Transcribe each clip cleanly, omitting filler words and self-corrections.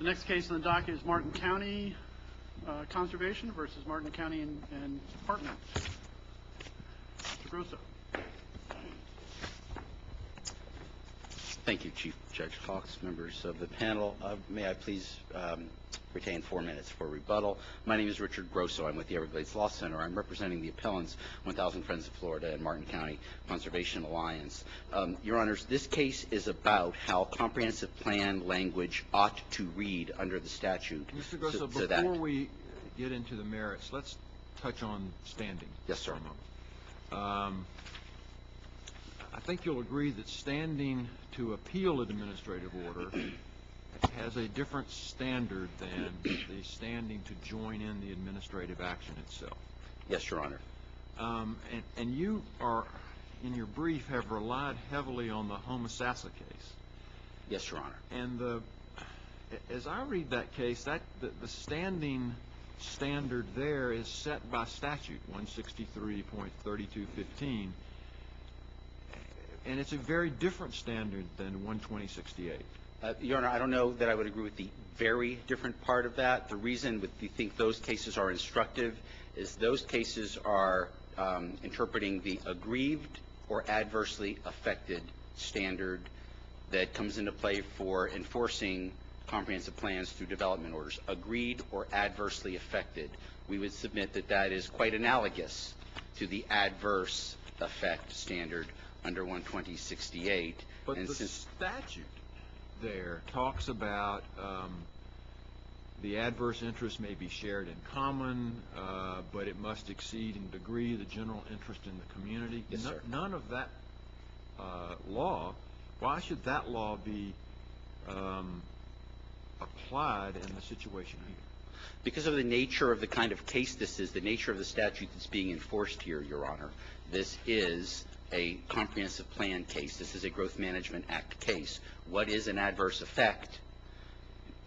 next case on the docket is Martin County Conservation versus Martin County and Department. Mr. Grosso. Thank you, Chief Judge Hawks, members of the panel. May I please retain 4 minutes for rebuttal. My name is Richard Grosso. I'm with the Everglades Law Center. I'm representing the appellants, 1,000 Friends of Florida and Martin County Conservation Alliance. Your Honors, this case is about how comprehensive plan language ought to read under the statute. Mr. Grosso, before we get into the merits, let's touch on standing. Yes, sir. I think you'll agree that standing to appeal an administrative order has a different standard than the standing to join in the administrative action itself. Yes, Your Honor. And you are, in your brief, have relied heavily on the Homosassa case. Yes, Your Honor. And as I read that case, the standing standard there is set by statute, 163.3215. And it's a very different standard than 12068. Your Honor, I don't know that I would agree with the very different part of that. The reason we think those cases are instructive is those cases are interpreting the aggrieved or adversely affected standard that comes into play for enforcing comprehensive plans through development orders. Agreed or adversely affected. We would submit that that is quite analogous to the adverse effect standard under 12068. But the statute there talks about the adverse interest may be shared in common, but it must exceed in degree the general interest in the community. Yes, sir. None of that law, why should that law be applied in the situation here? Because of the nature of the kind of case this is, the nature of the statute that's being enforced here, Your Honor. This is a comprehensive plan case. This is a Growth Management Act case. What is an adverse effect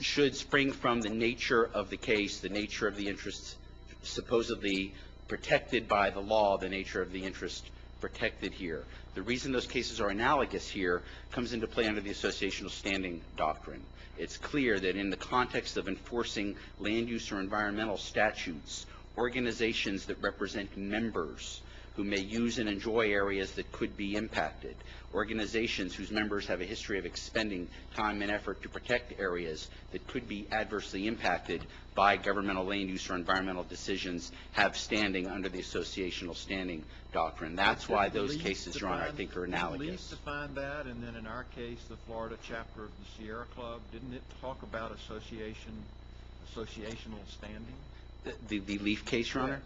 should spring from the nature of the case, the nature of the interests supposedly protected by the law, the nature of the interest protected here. The reason those cases are analogous here comes into play under the associational standing doctrine. It's clear that in the context of enforcing land use or environmental statutes, organizations that represent members who may use and enjoy areas that could be impacted, organizations whose members have a history of expending time and effort to protect areas that could be adversely impacted by governmental land use or environmental decisions have standing under the associational standing doctrine. That's why those cases, Your Honor, I think are analogous. Did the lease define that? And then in our case, the Florida chapter of the Sierra Club, didn't it talk about associational standing? The Leaf case, Your Honor?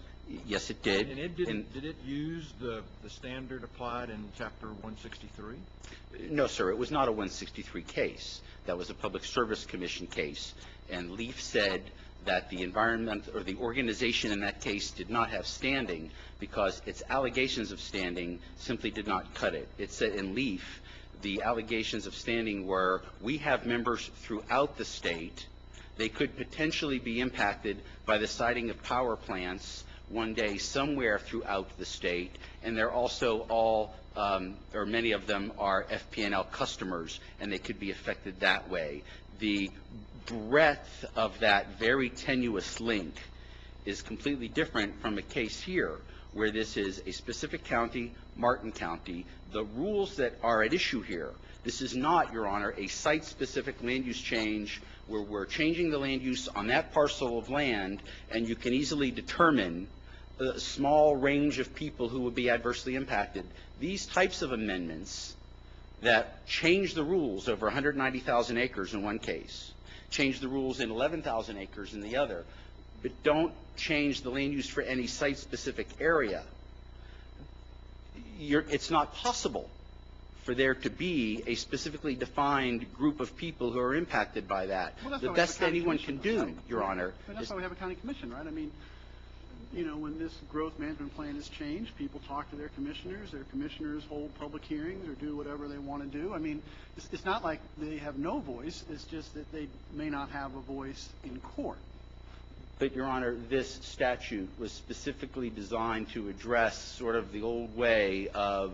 Yes, it did. And did it use the standard applied in Chapter 163? No, sir. It was not a 163 case. That was a Public Service Commission case. And Leaf said that the environment or the organization in that case did not have standing because its allegations of standing simply did not cut it. It said in Leaf the allegations of standing were we have members throughout the state. They could potentially be impacted by the siting of power plants one day somewhere throughout the state, and they're also all, or many of them are FP&L customers, and they could be affected that way. The breadth of that very tenuous link is completely different from a case here, where this is a specific county, Martin County. The rules that are at issue here, this is not, Your Honor, a site-specific land use change where we're changing the land use on that parcel of land, and you can easily determine a small range of people who would be adversely impacted. These types of amendments that change the rules over 190,000 acres in one case, change the rules in 11,000 acres in the other, but don't change the land use for any site-specific area, it's not possible for there to be a specifically defined group of people who are impacted by that. Well, the best anyone can do, Your Honor. But that's why we have a county commission, right? I mean, you know, when this growth management plan is changed, people talk to their commissioners hold public hearings or do whatever they want to do. I mean, it's not like they have no voice, it's just that they may not have a voice in court. But, Your Honor, this statute was specifically designed to address sort of the old way of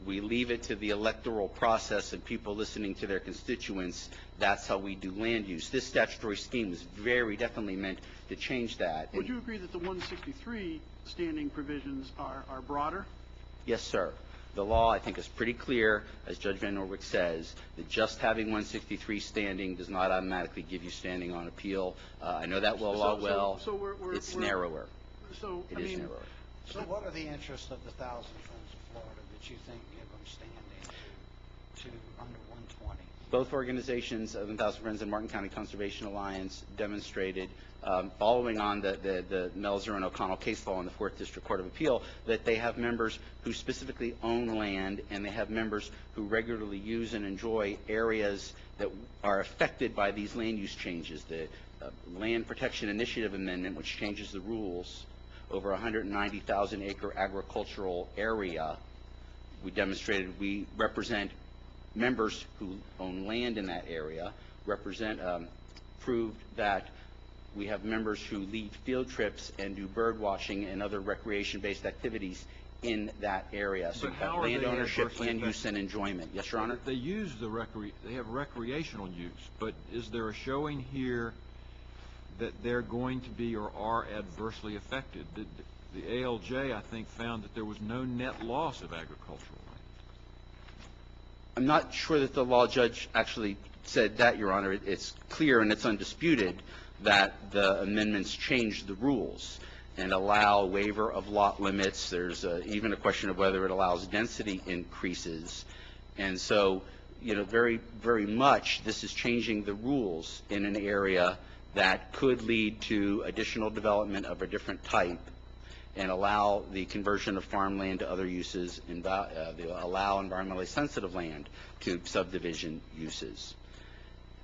We leave it to the electoral process and people listening to their constituents. That's how we do land use. This statutory scheme was very definitely meant to change that. Would you agree that the 163 standing provisions are broader? Yes, sir. The law, I think, is pretty clear, as Judge Van Norwick says, that just having 163 standing does not automatically give you standing on appeal. I know that law well. It's narrower. So, It I is mean, narrower. So what are the interests of the Thousand Friends of Florida that you think give them standing to under 120? Both organizations, the Thousand Friends and Martin County Conservation Alliance, demonstrated, following on the Melzer and O'Connell case law in the 4th District Court of Appeal, that they have members who specifically own land, and they have members who regularly use and enjoy areas that are affected by these land use changes. The Land Protection Initiative Amendment, which changes the rules over 190,000 acre agricultural area, we demonstrated we represent members who own land in that area, proved that we have members who lead field trips and do bird watching and other recreation-based activities in that area. So But how are land they ownership, adversely land use, affected? and enjoyment. Yes, Your Honor? They use they have recreational use, but is there a showing here that they're going to be or are adversely affected? The ALJ, I think, found that there was no net loss of agricultural land. I'm not sure that the law judge actually said that, Your Honor. It's clear and it's undisputed that the amendments change the rules and allow waiver of lot limits. There's even a question of whether it allows density increases. And so, very, very much this is changing the rules in an area that could lead to additional development of a different type and allow the conversion of farmland to other uses, and allow environmentally sensitive land to subdivision uses.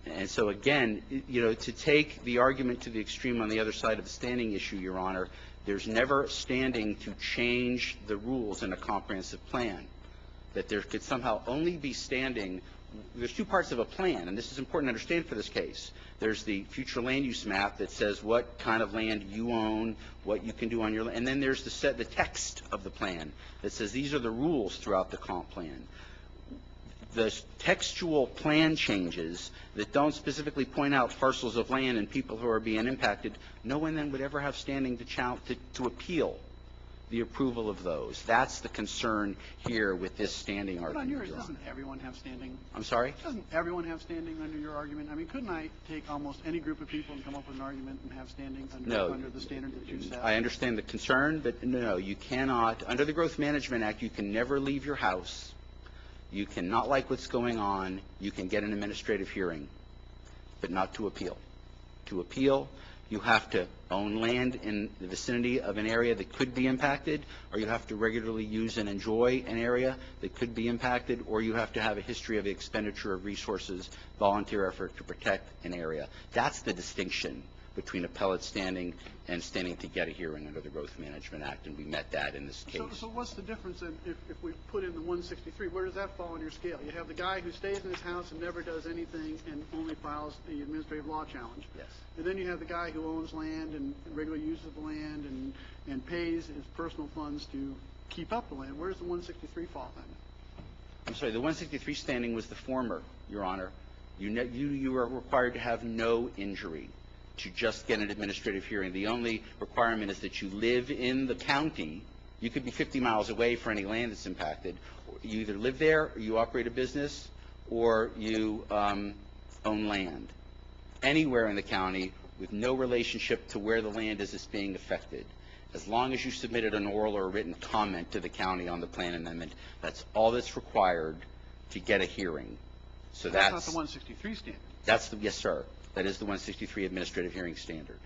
And so again, to take the argument to the extreme on the other side of the standing issue, Your Honor, there's never standing to change the rules in a comprehensive plan. That there could somehow only be standing. There's two parts of a plan, and this is important to understand for this case. There's the future land use map that says what kind of land you own, what you can do on your land, and then there's the text of the plan that says these are the rules throughout the comp plan. The textual plan changes that don't specifically point out parcels of land and people who are being impacted, no one then would ever have standing to appeal the approval of those. That's the concern here with this standing But on argument, yours, Your Honor. doesn't everyone have standing? I'm sorry? Doesn't everyone have standing under your argument? I mean, couldn't I take almost any group of people and come up with an argument and have standing under the standard that you set? I understand the concern, but no, you cannot. Under the Growth Management Act, you can never leave your house. You cannot like what's going on. You can get an administrative hearing, but not to appeal. To appeal, you have to own land in the vicinity of an area that could be impacted, or you have to regularly use and enjoy an area that could be impacted, or you have to have a history of expenditure of resources, volunteer effort to protect an area. That's the distinction between appellate standing and standing to get a hearing under the Growth Management Act, and we met that in this case. So what's the difference if we put in the 163? Where does that fall on your scale? You have the guy who stays in his house and never does anything and only files the administrative law challenge. Yes. And then you have the guy who owns land and regularly uses the land and pays his personal funds to keep up the land. Where does the 163 fall then? I'm sorry, the 163 standing was the former, Your Honor. You are required to have no injury to just get an administrative hearing. The only requirement is that you live in the county. You could be 50 miles away for any land that's impacted. You either live there, or you operate a business, or you own land. Anywhere in the county with no relationship to where the land is that's being affected. As long as you submitted an oral or a written comment to the county on the plan amendment, that's all that's required to get a hearing. So That's not the 163 standard. Yes, sir. That is the 163 administrative hearing standard.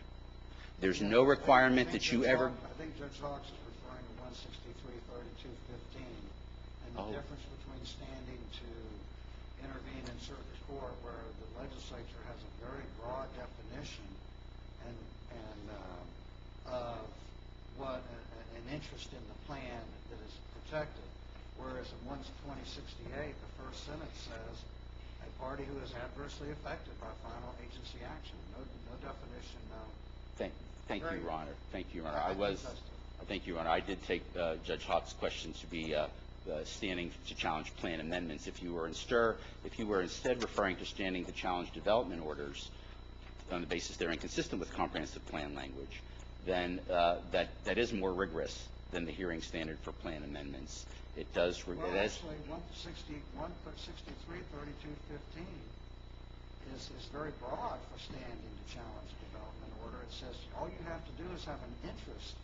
There's no requirement that you ever... I think Judge Hawks is referring to 163, 32, 15, and the difference between standing to intervene in circuit court, where the legislature has a very broad definition of what an interest in the plan that is protected, whereas in 12068, the first sentence says, a party who is adversely affected by final agency action. No definition, no. Thank you, Your Honor. Thank you, Your Honor. Thank you, Your Honor. I did take Judge Hawks' question to be standing to challenge plan amendments. If you were instead referring to standing to challenge development orders on the basis they're inconsistent with comprehensive plan language, then that is more rigorous than the hearing standard for plan amendments. It does. Well, actually, 163, 3215 is very broad for standing to challenge a development order. It says all you have to do is have an interest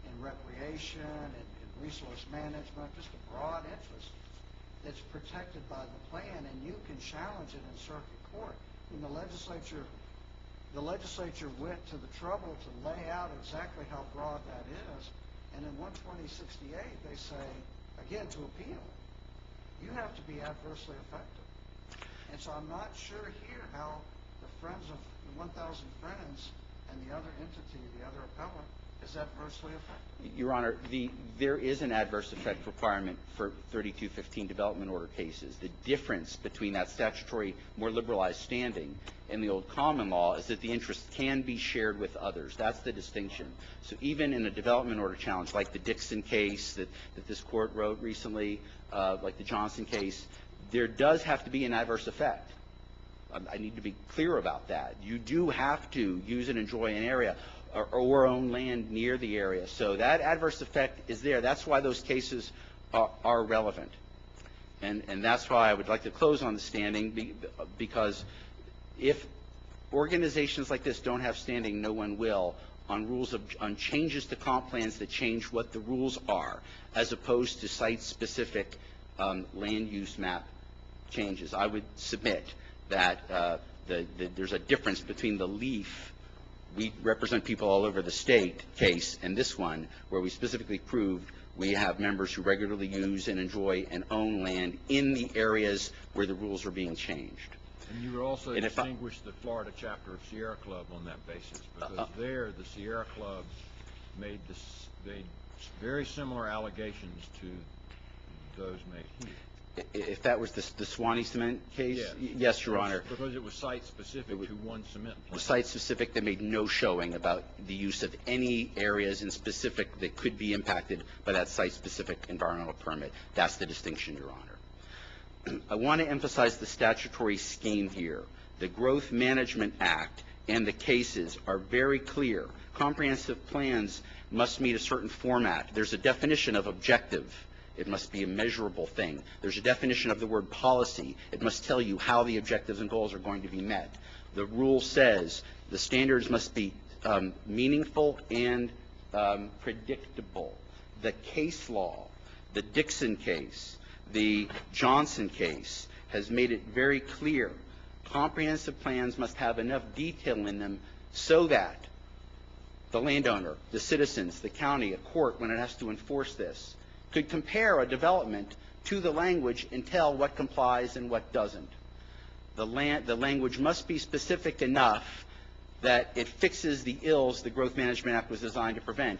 in recreation and resource management, just a broad interest that's protected by the plan, and you can challenge it in circuit court. And the legislature went to the trouble to lay out exactly how broad that is, and in 12068 they say, again, to appeal, you have to be adversely affected. And so I'm not sure here how the Friends of the 1,000 Friends and the other entity, the other appellant, is adversely affected. Your Honor, there is an adverse effect requirement for 3215 development order cases. The difference between that statutory, more liberalized standing and the old common law is that the interest can be shared with others. That's the distinction. So even in a development order challenge, like the Dixon case that this court wrote recently, like the Johnson case, there does have to be an adverse effect. I need to be clear about that. You do have to use and enjoy an area or own land near the area. So that adverse effect is there. That's why those cases are relevant. And that's why I would like to close on the standing, because if organizations like this don't have standing, no one will, on changes to comp plans that change what the rules are, as opposed to site-specific land use map changes. I would submit that there's a difference between the LEAF, we represent people all over the state case, and this one, where we specifically proved we have members who regularly use and enjoy and own land in the areas where the rules are being changed. And you would also distinguish the Florida chapter of Sierra Club on that basis, because there the Sierra Club made very similar allegations to those made here. If that was the Swanee Cement case? Yes, Your Honor. Because it was site-specific to one cement plant. Site-specific, that made no showing about the use of any areas in specific that could be impacted by that site-specific environmental permit. That's the distinction, Your Honor. I want to emphasize the statutory scheme here. The Growth Management Act and the cases are very clear. Comprehensive plans must meet a certain format. There's a definition of objective. It must be a measurable thing. There's a definition of the word policy. It must tell you how the objectives and goals are going to be met. The rule says the standards must be meaningful and predictable. The case law, the Dixon case, the Johnson case, has made it very clear. Comprehensive plans must have enough detail in them so that the landowner, the citizens, the county, a court, when it has to enforce this, could compare a development to the language and tell what complies and what doesn't. The language must be specific enough that it fixes the ills the Growth Management Act was designed to prevent.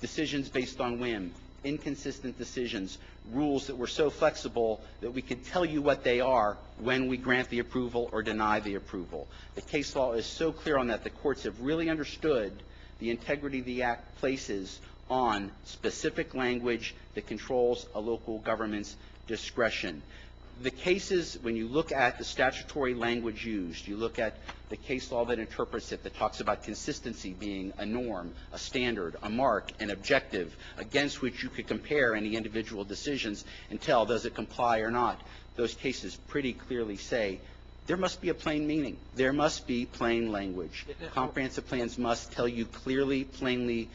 Decisions based on whim, inconsistent decisions, rules that were so flexible that we could tell you what they are when we grant the approval or deny the approval. The case law is so clear on that. The courts have really understood the integrity the Act places on specific language that controls a local government's discretion. The cases, when you look at the statutory language used, you look at the case law that interprets it, that talks about consistency being a norm, a standard, a mark, an objective against which you could compare any individual decisions and tell, does it comply or not? Those cases pretty clearly say there must be a plain meaning. There must be plain language. Comprehensive plans must tell you clearly, plainly,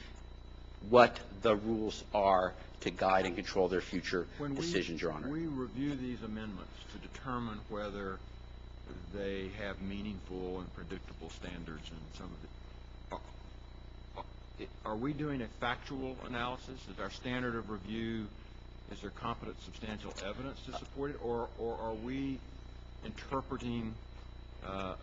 what the rules are to guide and control their future decisions, Your Honor. When we review these amendments to determine whether they have meaningful and predictable standards in some of it, are we doing a factual analysis? Is our standard of review, is there competent substantial evidence to support it, or are we interpreting a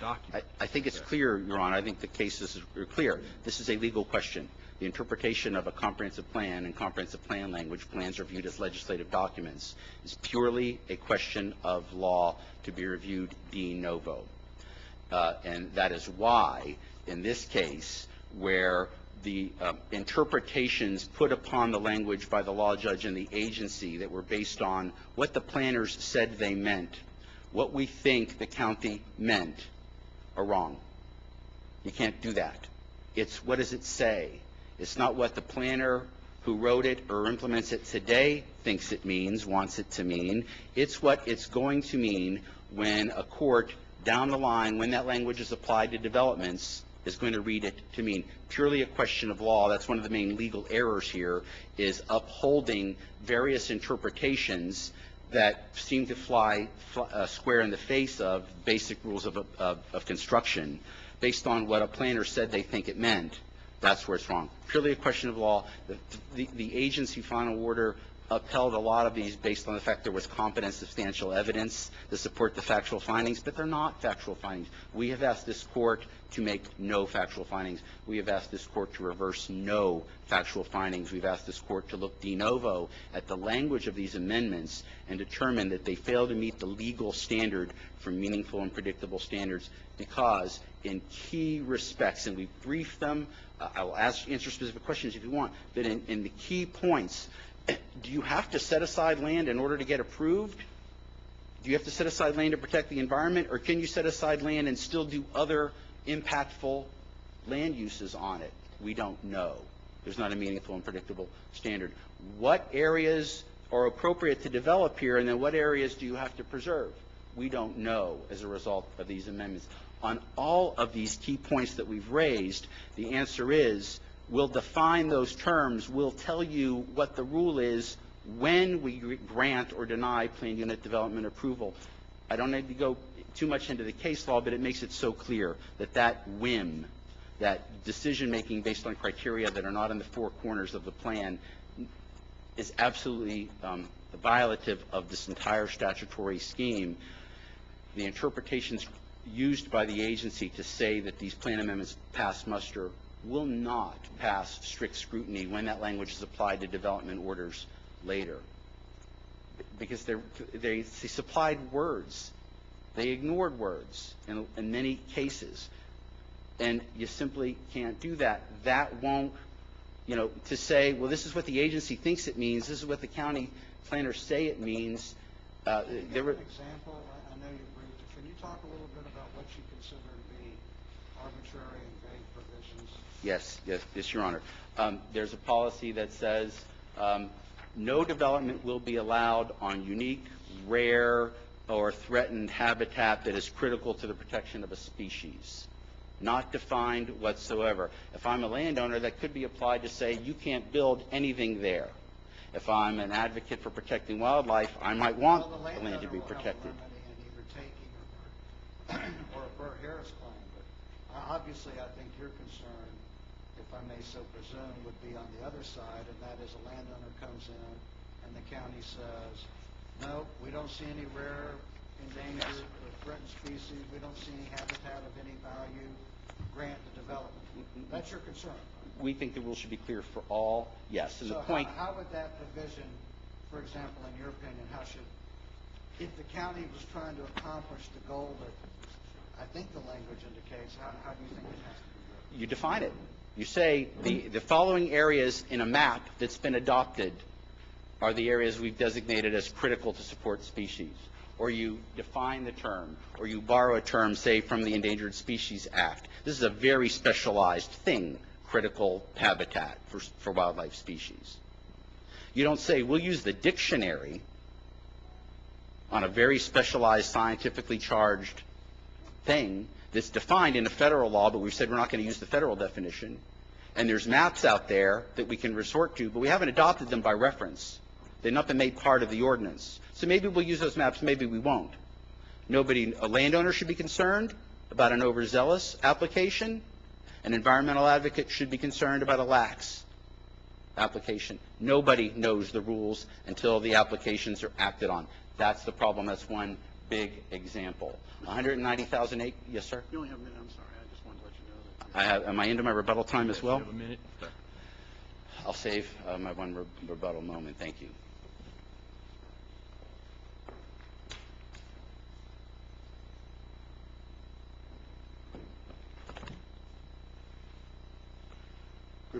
document? I think it's clear, Your Honor. I think the cases are clear. This is a legal question. The interpretation of a comprehensive plan and comprehensive plan language, plans are viewed as legislative documents, is purely a question of law to be reviewed de novo. And that is why, in this case, where interpretations put upon the language by the law judge and the agency that were based on what the planners said they meant, what we think the county meant, are wrong. You can't do that. It's what does it say? It's not what the planner who wrote it or implements it today thinks it means, wants it to mean. It's what it's going to mean when a court down the line, when that language is applied to developments, is going to read it to mean purely a question of law. That's one of the main legal errors here, is upholding various interpretations that seem to fly square in the face of basic rules of construction based on what a planner said they think it meant. That's where it's wrong. Purely a question of law. The agency final order upheld a lot of these based on the fact there was competent substantial evidence to support the factual findings, but they're not factual findings. We have asked this court to make no factual findings. We have asked this court to reverse no factual findings. We've asked this court to look de novo at the language of these amendments and determine that they fail to meet the legal standard for meaningful and predictable standards because in key respects, and we've briefed them, I will answer specific questions if you want, but in the key points, do you have to set aside land in order to get approved? Do you have to set aside land to protect the environment, or can you set aside land and still do other impactful land uses on it? We don't know. There's not a meaningful and predictable standard. What areas are appropriate to develop here, and then what areas do you have to preserve? We don't know as a result of these amendments. On all of these key points that we've raised, the answer is we'll define those terms. We'll tell you what the rule is when we grant or deny planned unit development approval. I don't need to go too much into the case law, but it makes it so clear that that whim, that decision-making based on criteria that are not in the four corners of the plan is absolutely violative of this entire statutory scheme. The interpretations used by the agency to say that these plan amendments pass muster will not pass strict scrutiny when that language is applied to development orders later. Because they supplied words. They ignored words in many cases. And you simply can't do that. That won't, to say, well, this is what the agency thinks it means, this is what the county planners say it means. Can you give an example? I know you briefed it. Can you talk a little bit about what you consider to be arbitrary and vague provisions? Yes, Your Honor. There's a policy that says no development will be allowed on unique, rare, or threatened habitat that is critical to the protection of a species. Not defined whatsoever. If I'm a landowner, that could be applied to say you can't build anything there. If I'm an advocate for protecting wildlife, I might want the land to be protected. Either taking or a Burr-Harris claim, but obviously I think your concern, if I may so presume, would be on the other side, and that is a landowner comes in and the county says, no, we don't see any rare, endangered, or threatened species. We don't see any habitat of any value. Grant the development. That's your concern. We think the rule should be clear for all, yes. And so the point, how would that provision, for example, in your opinion, if the county was trying to accomplish the goal that I think the language indicates, how do you think it has to be written? you define it. You say the following areas in a map that's been adopted are the areas we've designated as critical to support species. Or you define the term, or you borrow a term, say, from the Endangered Species Act. This is a very specialized thing, critical habitat for wildlife species. You don't say, we'll use the dictionary on a very specialized, scientifically charged thing that's defined in a federal law, but we've said we're not going to use the federal definition. And there's maps out there that we can resort to, but we haven't adopted them by reference. They've not been made part of the ordinance. So maybe we'll use those maps, maybe we won't. A landowner should be concerned about an overzealous application. An environmental advocate should be concerned about a lax application. Nobody knows the rules until the applications are acted on. That's the problem. That's one big example. 190,000 acres. Yes, sir? You only have a minute. I'm sorry. I just wanted to let you know that. Am I into my rebuttal time as well? You have a minute. I'll save my one rebuttal moment. Thank you.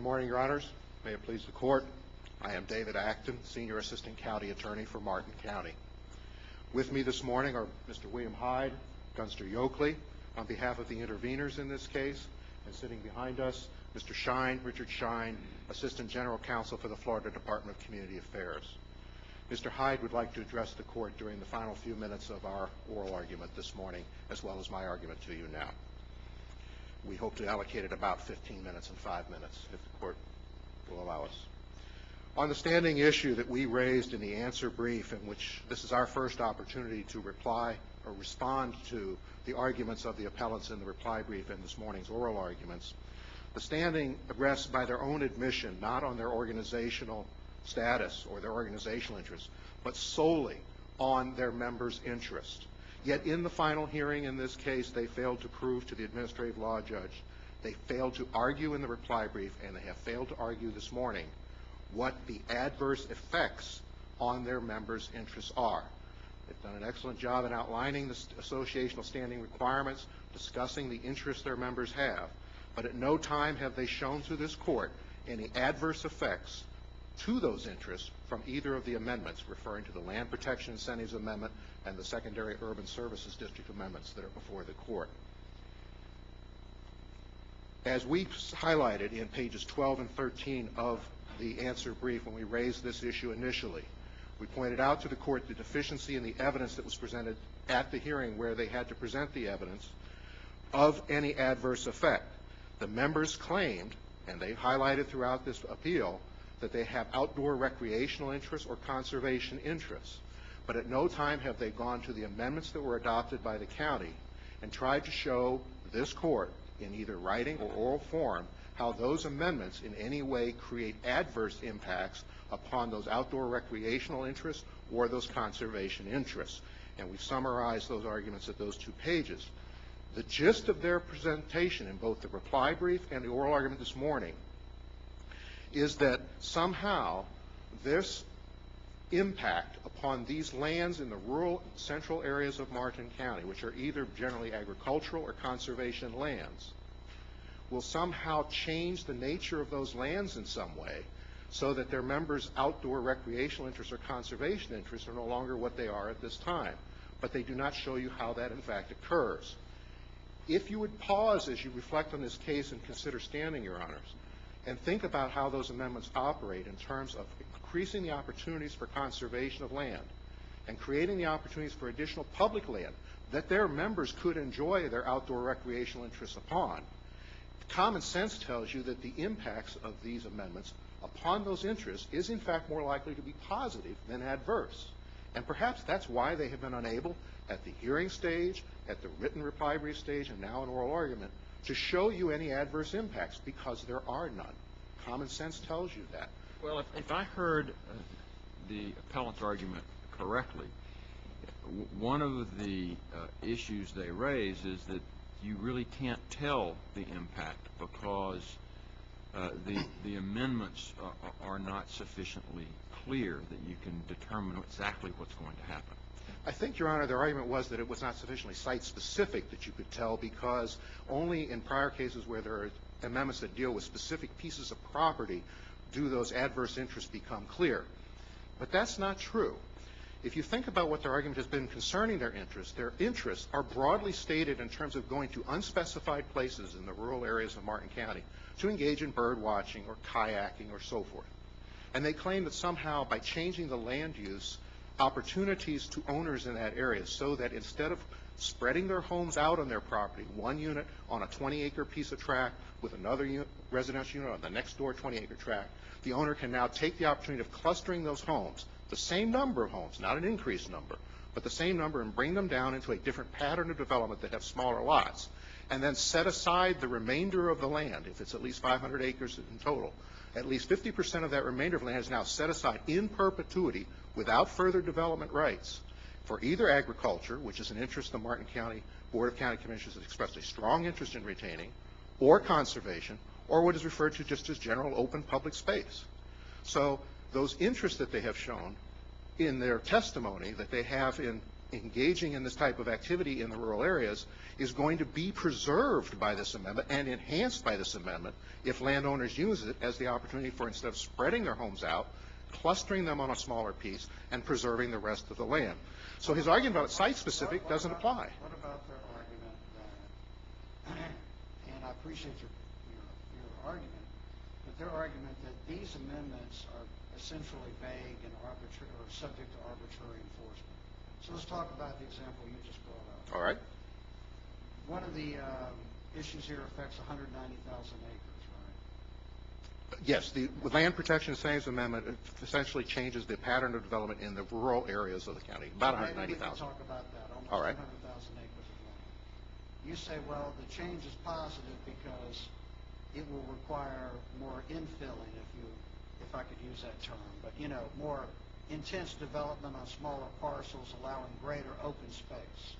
morning, Your Honors. May it please the Court. I am David Acton, Senior Assistant County Attorney for Martin County. With me this morning are Mr. William Hyde, Gunster Yoakley, on behalf of the interveners in this case, and sitting behind us, Mr. Shine, Richard Shine, Assistant General Counsel for the Florida Department of Community Affairs. Mr. Hyde would like to address the Court during the final few minutes of our oral argument this morning, as well as my argument to you now. We hope to allocate it about 15 minutes and 5 minutes, if the Court will allow us. On the standing issue that we raised in the answer brief, in which this is our first opportunity to reply or respond to the arguments of the appellants in the reply brief in this morning's oral arguments, the standing rests by their own admission, not on their organizational status or their organizational interests, but solely on their members' interest. Yet in the final hearing in this case, they failed to prove to the administrative law judge, they failed to argue in the reply brief, and they have failed to argue this morning what the adverse effects on their members' interests are. They've done an excellent job in outlining the associational standing requirements, discussing the interests their members have, but at no time have they shown to this Court any adverse effects to those interests from either of the amendments, referring to the Land Protection Incentives Amendment and the Secondary Urban Services District Amendments that are before the Court. As we highlighted in pages 12 and 13 of the answer brief when we raised this issue initially, we pointed out to the Court the deficiency in the evidence that was presented at the hearing where they had to present the evidence of any adverse effect. The members claimed, and they highlighted throughout this appeal, that they have outdoor recreational interests or conservation interests. But at no time have they gone to the amendments that were adopted by the county and tried to show this Court in either writing or oral form how those amendments in any way create adverse impacts upon those outdoor recreational interests or those conservation interests. And we've summarized those arguments at those 2 pages. The gist of their presentation in both the reply brief and the oral argument this morning is that somehow this impact upon these lands in the rural central areas of Martin County, which are either generally agricultural or conservation lands, will somehow change the nature of those lands in some way so that their members' outdoor recreational interests or conservation interests are no longer what they are at this time. But they do not show you how that in fact occurs. If you would pause as you reflect on this case and consider standing, Your Honors, and think about how those amendments operate in terms of increasing the opportunities for conservation of land and creating the opportunities for additional public land that their members could enjoy their outdoor recreational interests upon, common sense tells you that the impacts of these amendments upon those interests is in fact more likely to be positive than adverse. And perhaps that's why they have been unable at the hearing stage, at the written reply brief stage, and now in oral argument to show you any adverse impacts, because there are none. Common sense tells you that. Well, if I heard the appellant's argument correctly, one of the issues they raise is that you really can't tell the impact because the amendments are not sufficiently clear that you can determine exactly what's going to happen. I think, Your Honor, their argument was that it was not sufficiently site-specific that you could tell, because only in prior cases where there are amendments that deal with specific pieces of property do those adverse interests become clear. But that's not true. If you think about what their argument has been concerning their interests are broadly stated in terms of going to unspecified places in the rural areas of Martin County to engage in bird watching or kayaking or so forth. And they claim that somehow by changing the land use, opportunities to owners in that area, so that instead of spreading their homes out on their property, one unit on a 20-acre piece of tract with another residential unit on the next door 20-acre tract, the owner can now take the opportunity of clustering those homes, the same number of homes, not an increased number, but the same number, and bring them down into a different pattern of development that have smaller lots, and then set aside the remainder of the land, if it's at least 500 acres in total. At least 50% of that remainder of land is now set aside in perpetuity without further development rights for either agriculture, which is an interest the Martin County Board of County Commissioners has expressed a strong interest in retaining, or conservation, or what is referred to just as general open public space. So those interests that they have shown in their testimony that they have in engaging in this type of activity in the rural areas is going to be preserved by this amendment and enhanced by this amendment if landowners use it as the opportunity for, instead of spreading their homes out, clustering them on a smaller piece and preserving the rest of the land. So his argument about site-specific doesn't apply. What about their argument that, and I appreciate your argument, but their argument that these amendments are essentially vague and arbitrary, or subject to arbitrary enforcement. So let's talk about the example you just brought up. All right? One of the issues here affects 190,000 acres, right? Yes, the Land Protection and Savings Amendment essentially changes the pattern of development in the rural areas of the county, about So maybe we can 190,000. talk about that, almost All right. 200,000 acres of land. You say, well, the change is positive because it will require more infilling, if I could use that term, but, you know, more intense development on smaller parcels, allowing greater open space.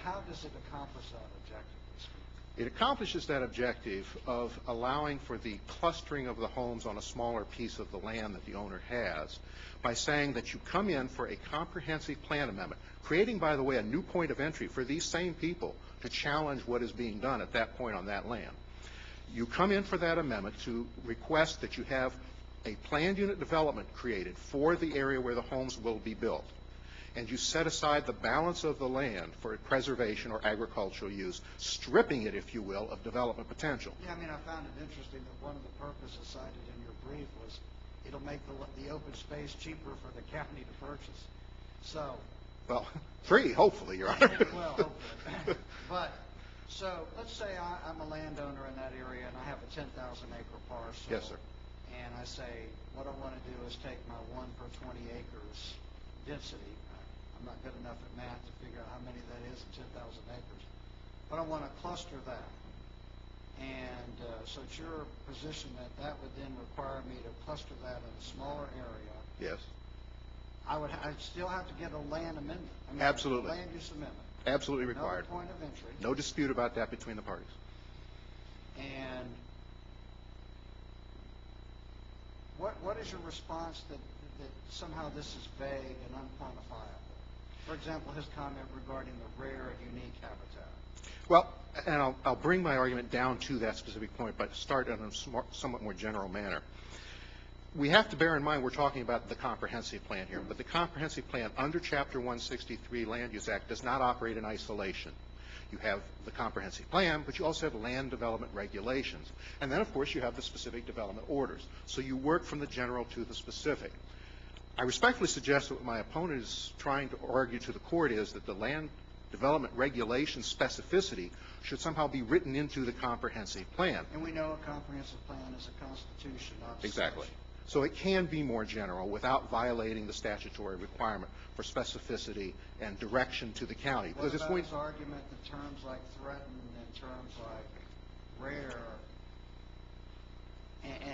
How does it accomplish that, objectively speaking? It accomplishes that objective of allowing for the clustering of the homes on a smaller piece of the land that the owner has by saying that you come in for a comprehensive plan amendment, creating, by the way, a new point of entry for these same people to challenge what is being done at that point on that land. You come in for that amendment to request that you have a planned unit development created for the area where the homes will be built. And you set aside the balance of the land for preservation or agricultural use, stripping it, if you will, of development potential. Yeah, I mean, I found it interesting that one of the purposes cited in your brief was it'll make the open space cheaper for the county to purchase. So. Well, free, hopefully, Your Honor. Well, hopefully. But, so, let's say I'm a landowner in that area and I have a 10,000 acre parcel. Yes, sir. And I say, what I want to do is take my 1 per 20 acres density. I'm not good enough at math to figure out how many that is in 10,000 acres. But I want to cluster that. And so it's your position that that would then require me to cluster that in a smaller area. Yes. I'd still have to get a land amendment. Absolutely. A land use amendment. Absolutely required. No point of entry. No dispute about that between the parties. And what is your response that somehow this is vague and unquantifiable? For example, his comment regarding the rare and unique habitat. Well, and I'll bring my argument down to that specific point, but start in a somewhat more general manner. We have to bear in mind we're talking about the comprehensive plan here, but the comprehensive plan under Chapter 163 Land Use Act does not operate in isolation. You have the comprehensive plan, but you also have land development regulations. And then, of course, you have the specific development orders. So you work from the general to the specific. I respectfully suggest that what my opponent is trying to argue to the court is that the land development regulation specificity should somehow be written into the comprehensive plan. And we know a comprehensive plan is a constitution, not a Exactly. statute. So it can be more general without violating the statutory requirement for specificity and direction to the county. What about his argument that terms like threatened and terms like rare,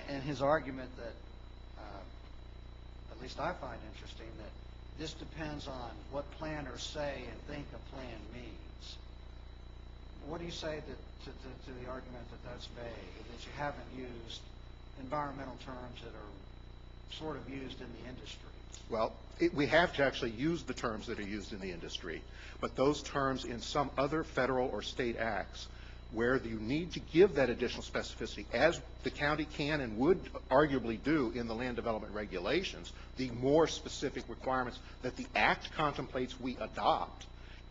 and his argument that, at least I find interesting, that this depends on what planners say and think a plan means. What do you say to the argument that that's vague and that you haven't used environmental terms that are sort of used in the industry? Well, we have to actually use the terms that are used in the industry, but those terms in some other federal or state acts where you need to give that additional specificity, as the county can and would arguably do in the land development regulations, the more specific requirements that the act contemplates we adopt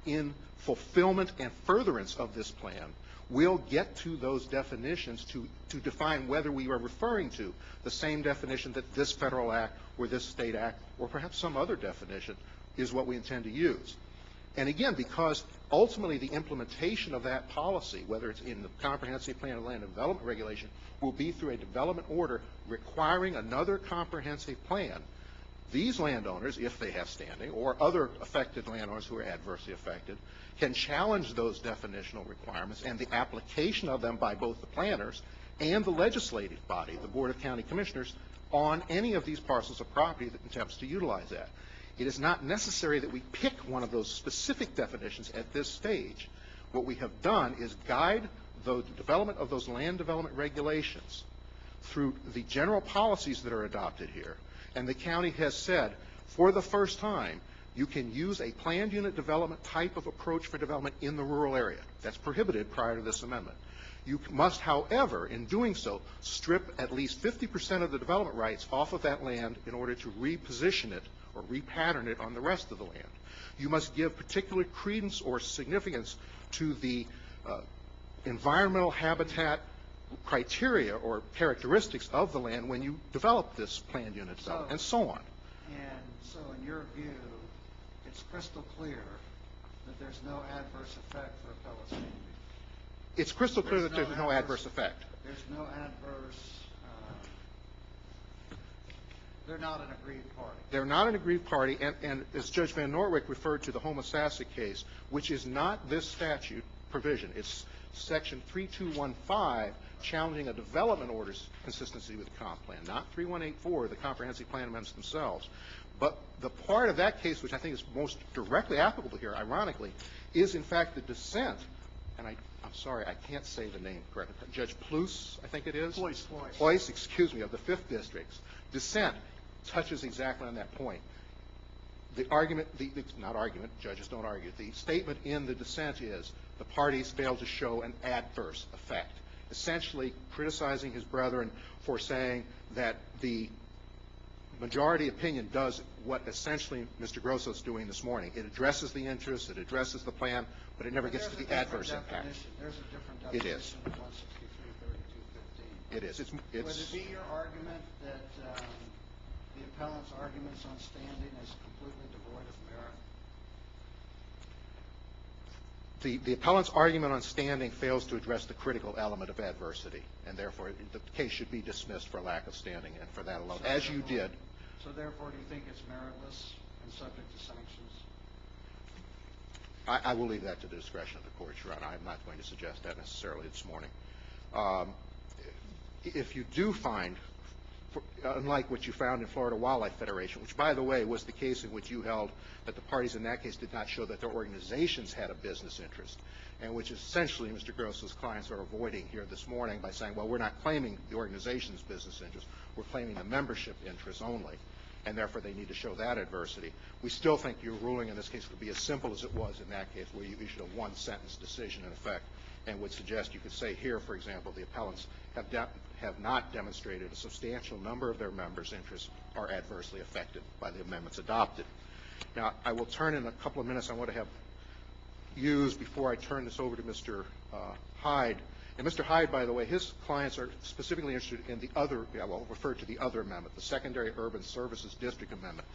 in fulfillment and furtherance of this plan, we'll get to those definitions to define whether we are referring to the same definition that this federal act or this state act or perhaps some other definition is what we intend to use. And again, because ultimately the implementation of that policy, whether it's in the comprehensive plan of land development regulation, will be through a development order requiring another comprehensive plan. These landowners, if they have standing, or other affected landowners who are adversely affected, can challenge those definitional requirements and the application of them by both the planners and the legislative body, the Board of County Commissioners, on any of these parcels of property that attempts to utilize that. It is not necessary that we pick one of those specific definitions at this stage. What we have done is guide the development of those land development regulations through the general policies that are adopted here. And the county has said, for the first time, You can use a planned unit development type of approach for development in the rural area. That's prohibited prior to this amendment. You must, however, in doing so, strip at least 50% of the development rights off of that land in order to reposition it or repattern it on the rest of the land. You must give particular credence or significance to the environmental habitat criteria or characteristics of the land when you develop this planned unit development, and so on. And so in your view, it's crystal clear that there's no adverse effect for appellate standing. It's crystal clear that there's no adverse effect. There's no adverse, they're not an aggrieved party. They're not an aggrieved party, and as Judge Van Norwick referred to the Homosassa case, which is not this statute provision. It's Section 3215 challenging a development order's consistency with the comp plan, not 3184, the comprehensive plan amendments themselves. But the part of that case which I think is most directly applicable here, ironically, is in fact the dissent, and I'm sorry, I can't say the name correctly, Judge Pluce, I think it is? Pluce, excuse me, of the 5th District's dissent touches exactly on that point. The argument, not argument, judges don't argue, the statement in the dissent is the parties failed to show an adverse effect, essentially criticizing his brethren for saying that the majority opinion does what essentially Mr. Grosso is doing this morning. It addresses the interests, it addresses the plan, but it never gets to the adverse impact. There's a different It definition is. of 163.3215. It is. Would it be your argument that the appellant's arguments on standing is completely devoid of merit? The appellant's argument on standing fails to address the critical element of adversity, and therefore the case should be dismissed for lack of standing, and for that alone, as you did. So therefore, do you think it's meritless and subject to sanctions? I will leave that to the discretion of the court, Your Honor. I'm not going to suggest that necessarily this morning. If you do find, unlike what you found in Florida Wildlife Federation, which, by the way, was the case in which you held that the parties in that case did not show that their organizations had a business interest, and which essentially Mr. Grosso's clients are avoiding here this morning by saying, well, we're not claiming the organization's business interest, we're claiming the membership interest only, and therefore they need to show that adversity. We still think your ruling in this case would be as simple as it was in that case, where you issued a one-sentence decision in effect, and would suggest you could say here, for example, the appellants have not demonstrated a substantial number of their members' interests are adversely affected by the amendments adopted. Now, I will turn in a couple of minutes. I want to have used before I turn this over to Mr. Hyde. And Mr. Hyde, by the way, his clients are specifically interested in the other, well, referred to the other amendment, the Secondary Urban Services District Amendment,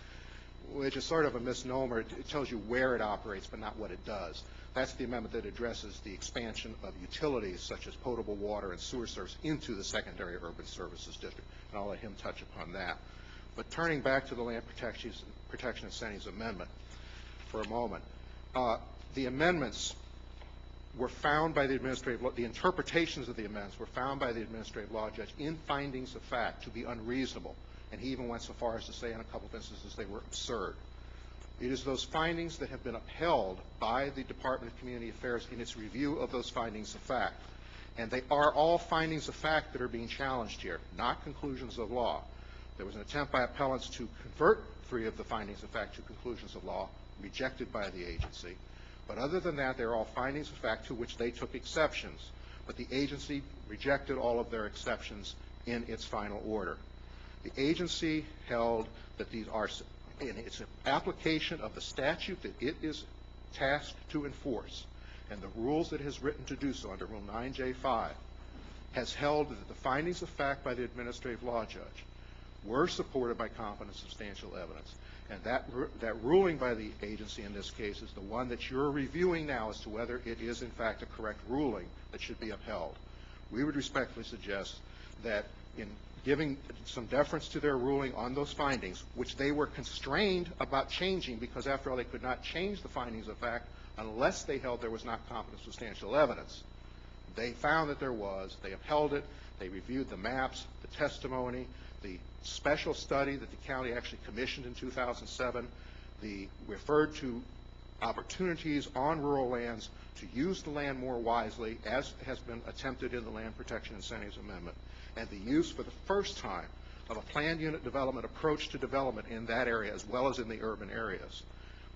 which is sort of a misnomer. It tells you where it operates, but not what it does. That's the amendment that addresses the expansion of utilities such as potable water and sewer service into the Secondary Urban Services District, and I'll let him touch upon that. But turning back to the Land Protection Incentives Amendment for a moment, the amendments were found by the administrative law, the interpretations of the amendments were found by the administrative law judge in findings of fact to be unreasonable, and he even went so far as to say in a couple of instances they were absurd. It is those findings that have been upheld by the Department of Community Affairs in its review of those findings of fact. And they are all findings of fact that are being challenged here, not conclusions of law. There was an attempt by appellants to convert 3 of the findings of fact to conclusions of law, rejected by the agency. But other than that, they're all findings of fact to which they took exceptions. But the agency rejected all of their exceptions in its final order. The agency held that these are, and it's an application of the statute that it is tasked to enforce, and the rules that it has written to do so under Rule 9J5 has held that the findings of fact by the administrative law judge were supported by competent substantial evidence. And that ruling by the agency in this case is the one that you're reviewing now as to whether it is in fact a correct ruling that should be upheld. We would respectfully suggest that in giving some deference to their ruling on those findings, which they were constrained about changing because, after all, they could not change the findings of fact unless they held there was not competent substantial evidence. They found that there was. They upheld it. They reviewed the maps, the testimony, the special study that the county actually commissioned in 2007, the referred to opportunities on rural lands to use the land more wisely, as has been attempted in the Land Protection Incentives Amendment, and the use for the first time of a planned unit development approach to development in that area as well as in the urban areas.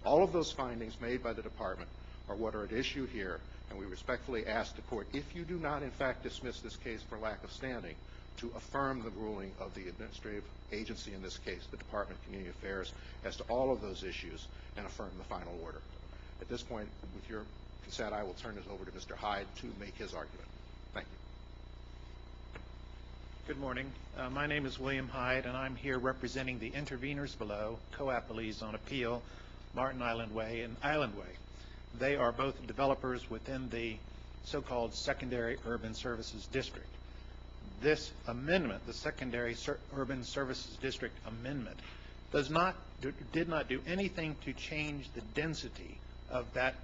All of those findings made by the department are what are at issue here, and we respectfully ask the court, if you do not in fact dismiss this case for lack of standing, to affirm the ruling of the administrative agency, in this case the Department of Community Affairs, as to all of those issues and affirm the final order. At this point, with your consent, I will turn this over to Mr. Hyde to make his argument. Thank you. Good morning. My name is William Hyde, and I'm here representing the interveners below, co-appellees on appeal, Martin Island Way and Island Way. They are both developers within the so-called Secondary Urban Services District. This amendment, the Secondary Urban Services District Amendment, did not do anything to change the density of that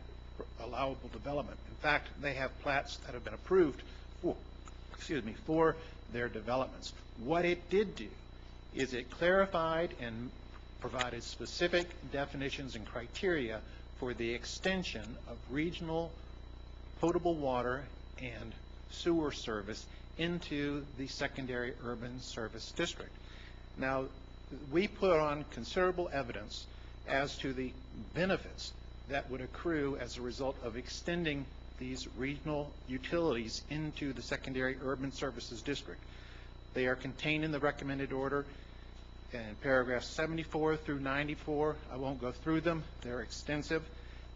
allowable development. In fact, they have plats that have been approved for their developments. What it did do is it clarified and provided specific definitions and criteria for the extension of regional potable water and sewer service into the Secondary Urban Service District. Now, we put on considerable evidence as to the benefits that would accrue as a result of extending these regional utilities into the Secondary Urban Services District. They are contained in the recommended order in paragraphs 74 through 94. I won't go through them. They're extensive.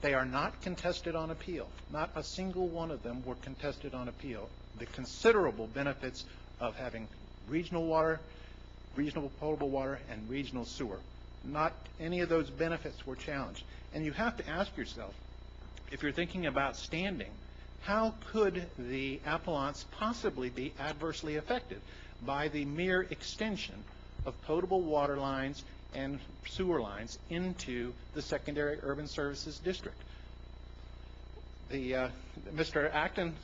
They are not contested on appeal. Not a single one of them were contested on appeal. The considerable benefits of having regional water, regional potable water, and regional sewer. Not any of those benefits were challenged. And you have to ask yourself, if you're thinking about standing, how could the appellants possibly be adversely affected by the mere extension of potable water lines and sewer lines into the Secondary Urban Services District? Mr. Acton,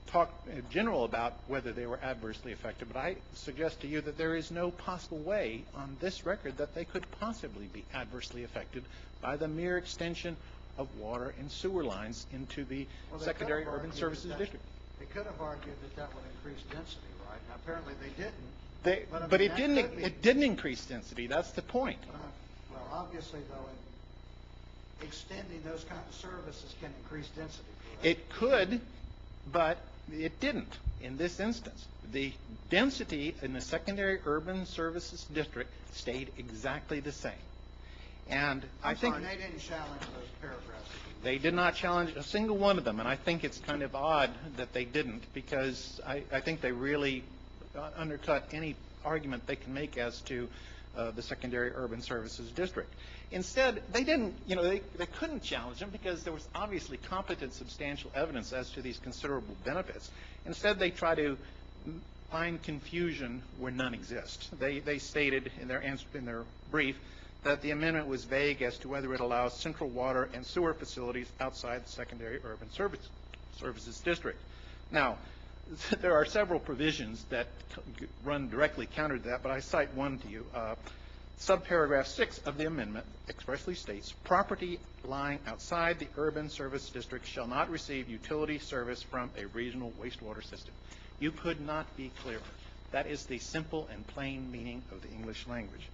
talked in general about whether they were adversely affected, but I suggest to you that there is no possible way on this record that they could possibly be adversely affected by the mere extension of water and sewer lines into the Secondary Urban Services District. They could have argued that that would increase density, right? Now, apparently they didn't. But it didn't increase density. That's the point. Well, obviously, though, extending those kinds of services can increase density. Correct? It could, but it didn't in this instance. The density in the Secondary Urban Services District stayed exactly the same. And I think they didn't challenge those paragraphs. They did not challenge a single one of them, and I think it's kind of odd that they didn't, because I think they really undercut any argument they can make as to the Secondary Urban Services District. Instead, they didn't, they couldn't challenge them because there was obviously competent, substantial evidence as to these considerable benefits. Instead, they try to find confusion where none exists. They stated in their brief that the amendment was vague as to whether it allows central water and sewer facilities outside the Secondary Urban Services District. Now, there are several provisions that run directly counter to that, but I cite one to you. Subparagraph 6 of the amendment expressly states, property lying outside the urban service district shall not receive utility service from a regional wastewater system. You could not be clearer. That is the simple and plain meaning of the English language.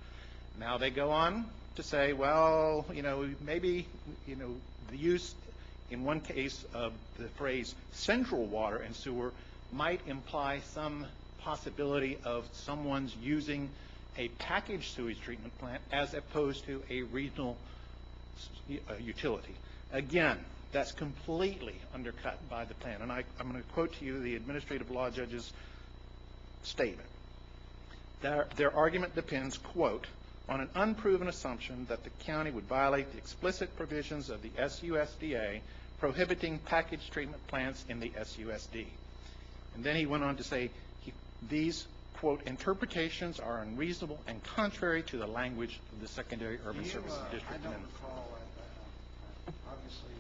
Now they go on to say, well, maybe, the use in one case of the phrase central water and sewer might imply some possibility of someone's using a packaged sewage treatment plant as opposed to a regional utility. Again, that's completely undercut by the plan. And I'm going to quote to you the administrative law judge's statement. Their argument depends, quote, on an unproven assumption that the county would violate the explicit provisions of the SUSDA prohibiting packaged treatment plants in the SUSD. And then he went on to say, these, quote, interpretations are unreasonable and contrary to the language of the Secondary Urban Services District. I don't recall, obviously,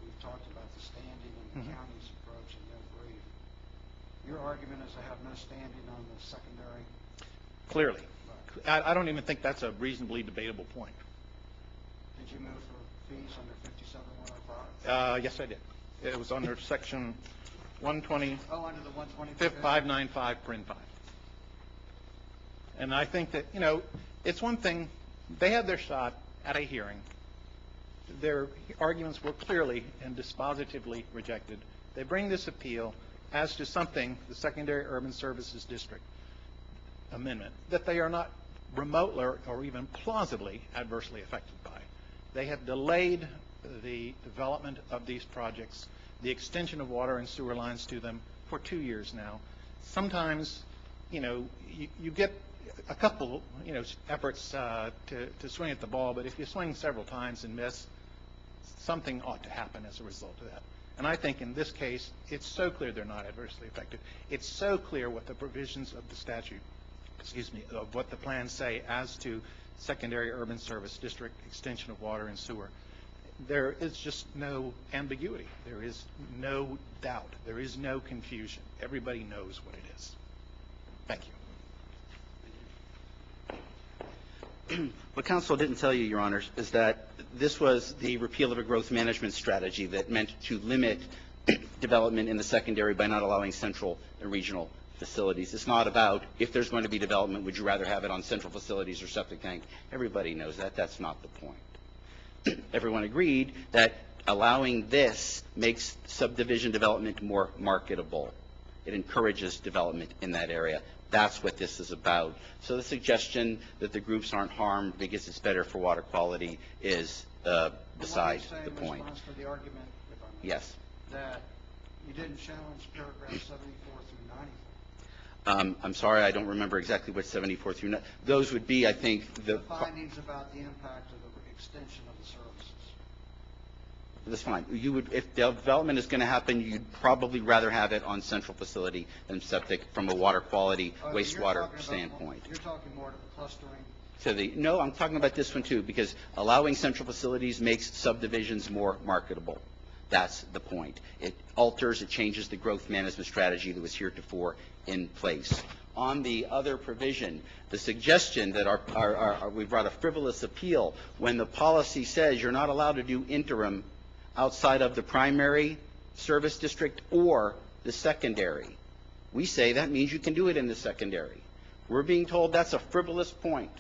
we've talked about the standing and the county's approach in their brief. Your argument is they have no standing on the secondary? Clearly. I don't even think that's a reasonably debatable point. Did you move for fees under 57105? Yes, I did. It was under section 120. Oh, under the 120. 595, print 5. And I think that, it's one thing, they had their shot at a hearing. Their arguments were clearly and dispositively rejected. They bring this appeal as to something, the Secondary Urban Services District Amendment, that they are not remotely or even plausibly adversely affected by. They have delayed the development of these projects, the extension of water and sewer lines to them for 2 years now. Sometimes, you get a couple, efforts to swing at the ball, but if you swing several times and miss, something ought to happen as a result of that. And I think in this case, it's so clear they're not adversely affected. It's so clear what the provisions of the statute, of what the plans say as to Secondary Urban Service District extension of water and sewer. There is just no ambiguity. There is no doubt. There is no confusion. Everybody knows what it is. Thank you. What council didn't tell you, Your Honors, is that this was the repeal of a growth management strategy that meant to limit development in the secondary by not allowing central and regional facilities. It's not about if there's going to be development, would you rather have it on central facilities or septic tank? Everybody knows that. That's not the point. Everyone agreed that allowing this makes subdivision development more marketable. It encourages development in that area. That's what this is about. So the suggestion that the groups aren't harmed because it's better for water quality is beside the point. In response to the argument, if I may, Yes. that you didn't challenge paragraphs 74 through 94. I'm sorry, I don't remember exactly what 74 through 9. Those would be, I think, The findings about the impact of the extension of the services. That's fine. You would, if development is going to happen, you'd probably rather have it on central facility than septic from a water quality, wastewater standpoint. You're talking more to the clustering. No, I'm talking about this one too, because allowing central facilities makes subdivisions more marketable. That's the point. It alters, it changes the growth management strategy that was heretofore in place. On the other provision, the suggestion that we brought a frivolous appeal when the policy says you're not allowed to do interim outside of the primary service district or the secondary. We say that means you can do it in the secondary. We're being told that's a frivolous point.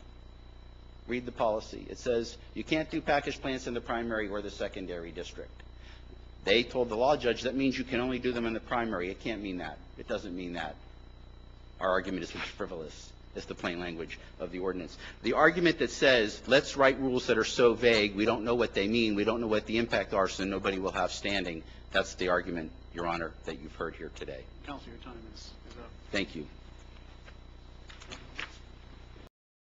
Read the policy. It says you can't do package plants in the primary or the secondary district. They told the law judge that means you can only do them in the primary. It can't mean that. It doesn't mean that. Our argument is frivolous. It's the plain language of the ordinance. The argument that says, let's write rules that are so vague, we don't know what they mean, we don't know what the impact are, so nobody will have standing, that's the argument, Your Honor, that you've heard here today. Counsel, your time is up. Thank you.